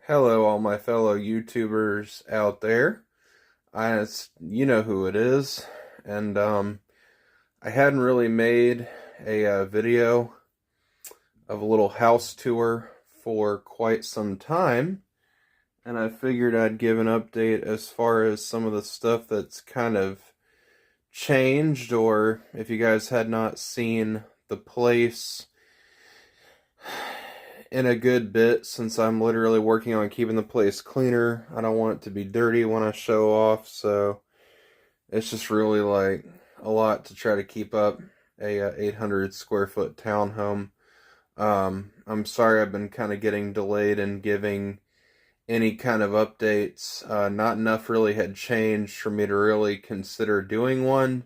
Hello, all my fellow YouTubers out there. You know who it is, and I hadn't really made a video of a little house tour for quite some time, and I figured I'd give an update as far as some of the stuff that's kind of changed, or if you guys had not seen the place in a good bit, since I'm literally working on keeping the place cleaner. I don't want it to be dirty when I show off, so it's just really like a lot to try to keep up a 800 square foot townhome. I'm sorry I've been kind of getting delayed in giving any kind of updates. Not enough really had changed for me to really consider doing one.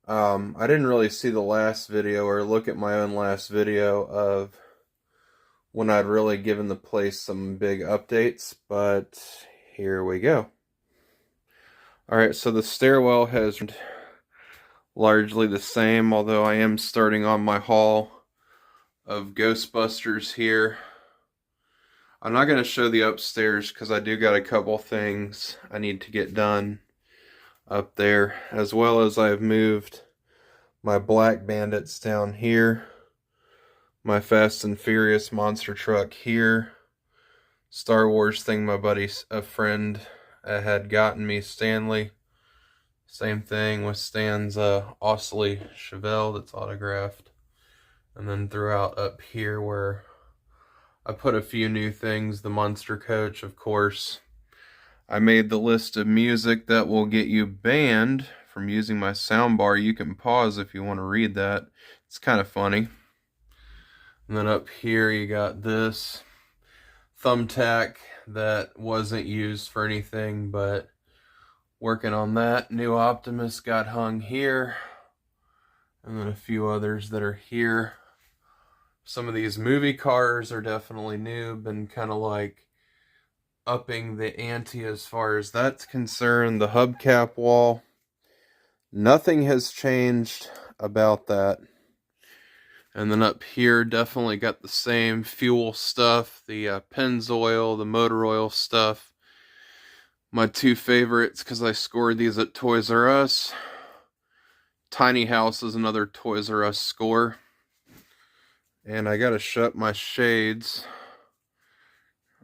I didn't really see the last video or look at my own last video of when I'd really given the place some big updates, but here we go. Alright, so the stairwell has largely the same, although I am starting on my haul of Ghostbusters here. I'm not going to show the upstairs because I do got a couple things I need to get done up there, as well as I've moved my Black Bandits down here, my Fast and Furious monster truck here, Star Wars thing my buddy, a friend had gotten me, Stanley. Same thing with Stan's Osley Chevelle that's autographed. And then throughout up here where I put a few new things, the Monster Coach, of course. I made the list of music that will get you banned from using my soundbar. You can pause if you want to read that. It's kind of funny. And then up here you got this thumbtack that wasn't used for anything, but working on that. New Optimus got hung here, and then a few others that are here. Some of these movie cars are definitely new. Been kind of like upping the ante as far as that's concerned. The hubcap wall, nothing has changed about that. And then up here, definitely got the same fuel stuff, the Pennzoil, the motor oil stuff. My two favorites, because I scored these at Toys R Us. Tiny House is another Toys R Us score. And I gotta shut my shades.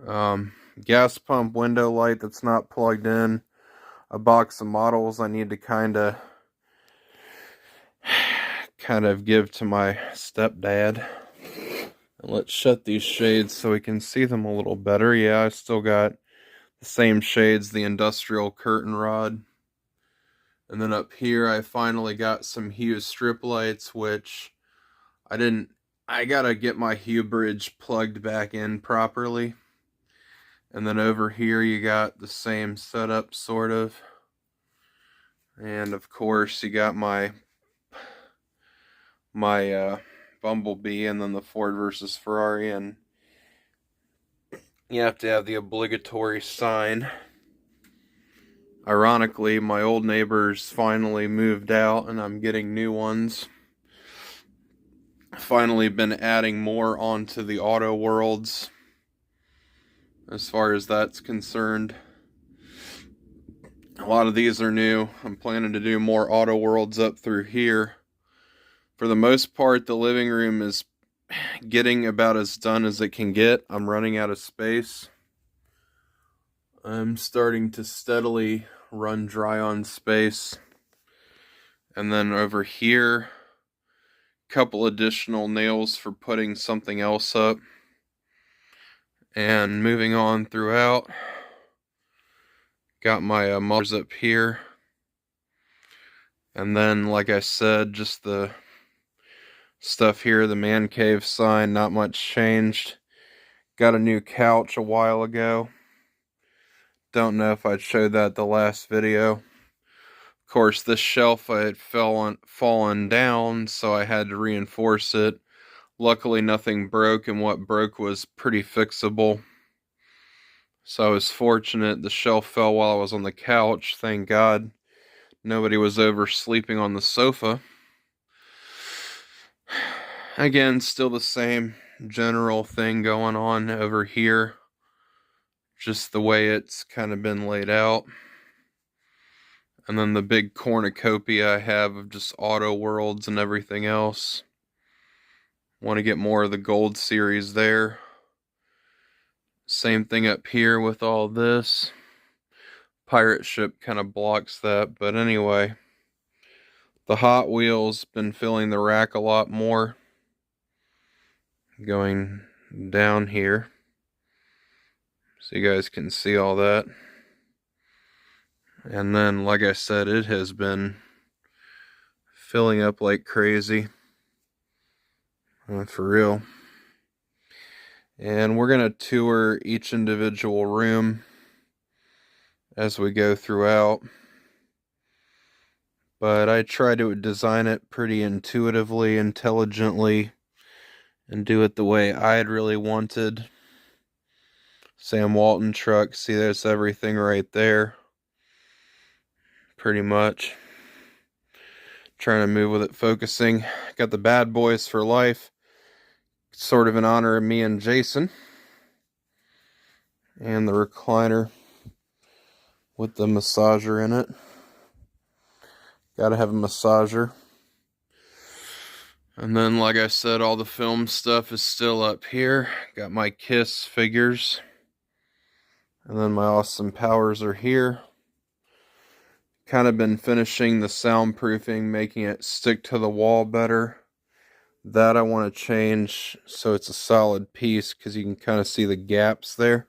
Gas pump window light that's not plugged in. A box of models I need to kind of give to my stepdad. And let's shut these shades so we can see them a little better. Yeah, I still got the same shades, the industrial curtain rod. And then up here I finally got some Hue strip lights, which I gotta get my Hue bridge plugged back in properly. And then over here you got the same setup, sort of. And of course you got my Bumblebee, and then the Ford versus Ferrari, and you have to have the obligatory sign. Ironically, my old neighbors finally moved out and I'm getting new ones. Finally been adding more onto the auto worlds as far as that's concerned. A lot of these are new. I'm planning to do more auto worlds up through here. For the most part, the living room is getting about as done as it can get. I'm running out of space. I'm starting to steadily run dry on space. And then over here, a couple additional nails for putting something else up. And moving on throughout, got my models up here. And then, like I said, just the stuff here, the man cave sign, not much changed. Got a new couch a while ago. Don't know if I showed that the last video. Of course, this shelf I had fallen down, so I had to reinforce it. Luckily, nothing broke, and what broke was pretty fixable. So I was fortunate. The shelf fell while I was on the couch. Thank God nobody was over sleeping on the sofa. Again, still the same general thing going on over here. just the way it's kind of been laid out. And then the big cornucopia I have of just Auto Worlds and everything else. Want to get more of the Gold Series there. Same thing up here with all this. Pirate ship kind of blocks that, but anyway. The Hot Wheels been filling the rack a lot more. Going down here, so you guys can see all that. And then, like I said, it has been filling up like crazy. For real. And we're going to tour each individual room as we go throughout. But I try to design it pretty intuitively, intelligently, and do it the way I'd really wanted. Sam Walton truck, see, there's everything right there. Pretty much. Trying to move with it, focusing. Got the Bad Boys for Life, sort of in honor of me and Jason. And the recliner with the massager in it. Gotta have a massager. And then, like I said, all the film stuff is still up here. Got my Kiss figures. And then my Austin Powers are here. Kind of been finishing the soundproofing, making it stick to the wall better. That I want to change so it's a solid piece, because you can kind of see the gaps there.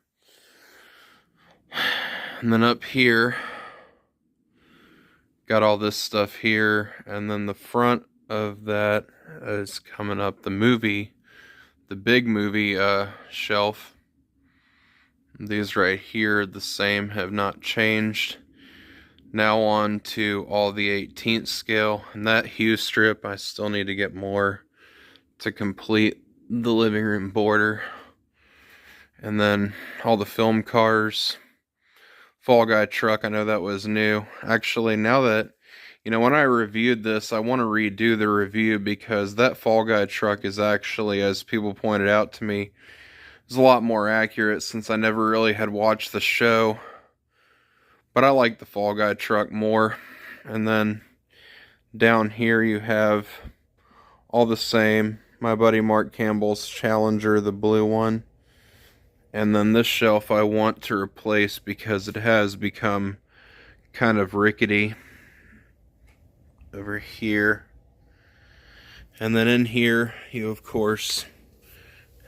And then up here, got all this stuff here. And then the front of that is coming up, the big movie shelf. These right here, the same, have not changed. Now on to all the 18th scale. And that hue strip, I still need to get more to complete the living room border. And then all the film cars. Fall Guy truck, I know that was new. Actually, now that, when I reviewed this, I want to redo the review, because that Fall Guy truck is actually, as people pointed out to me, is a lot more accurate, since I never really had watched the show. But I like the Fall Guy truck more. And then down here you have all the same. My buddy Mark Campbell's Challenger, the blue one. And then this shelf I want to replace, because it has become kind of rickety over here. And then in here you, of course,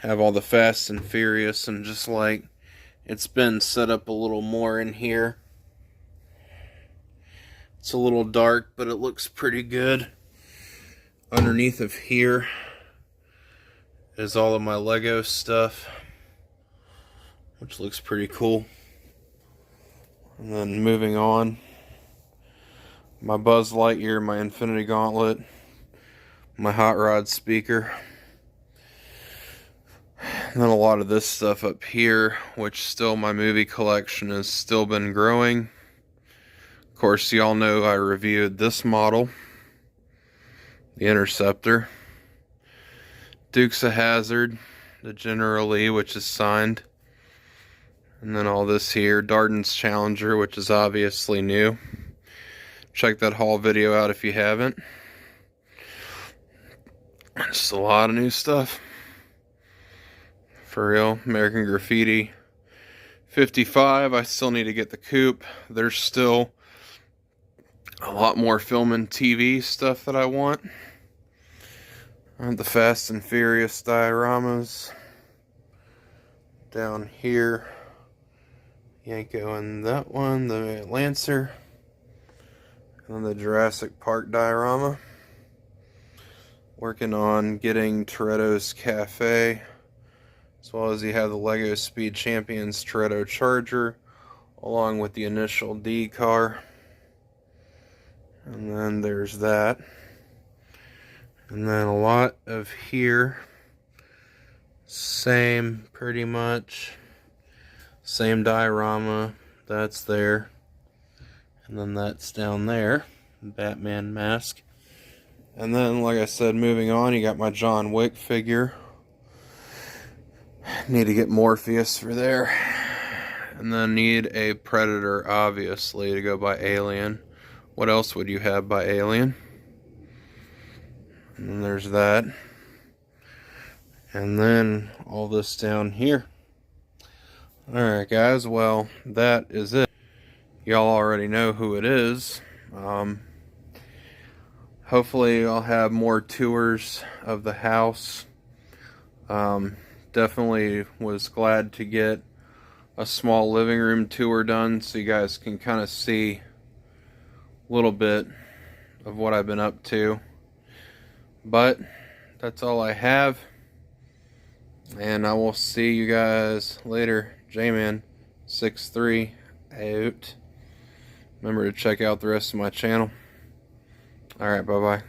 have all the Fast and Furious, and just like it's been set up a little more in here. It's a little dark, but it looks pretty good. Underneath of here is all of my Lego stuff, which looks pretty cool. And then moving on, my Buzz Lightyear, my Infinity Gauntlet, my Hot Rod speaker. And then a lot of this stuff up here, which still my movie collection has still been growing. Of course, y'all know I reviewed this model, the Interceptor. Dukes of Hazzard, the General Lee, which is signed. And then all this here, Darden's Challenger, which is obviously new. Check that haul video out if you haven't. Just a lot of new stuff. For real. American Graffiti 55, I still need to get the coupe. There's still a lot more film and TV stuff that I want. The Fast and Furious dioramas. Down here, Yanko and that one, the Lancer. And then the Jurassic Park diorama. Working on getting Toretto's Cafe, as well as you have the Lego Speed Champions Toretto Charger, along with the initial D car. And then there's that. And then a lot of here. Same, pretty much. Same diorama. That's there. And then that's down there. Batman mask. And then, like I said, moving on, you got my John Wick figure. Need to get Morpheus for there. And then need a Predator, obviously, to go by Alien. What else would you have by Alien? And there's that. And then all this down here. Alright guys, well, that is it. Y'all already know who it is. Hopefully I'll have more tours of the house. Definitely was glad to get a small living room tour done so you guys can kind of see a little bit of what I've been up to. But that's all I have, and I will see you guys later. J-Man63 out. Remember to check out the rest of my channel. Alright, bye bye.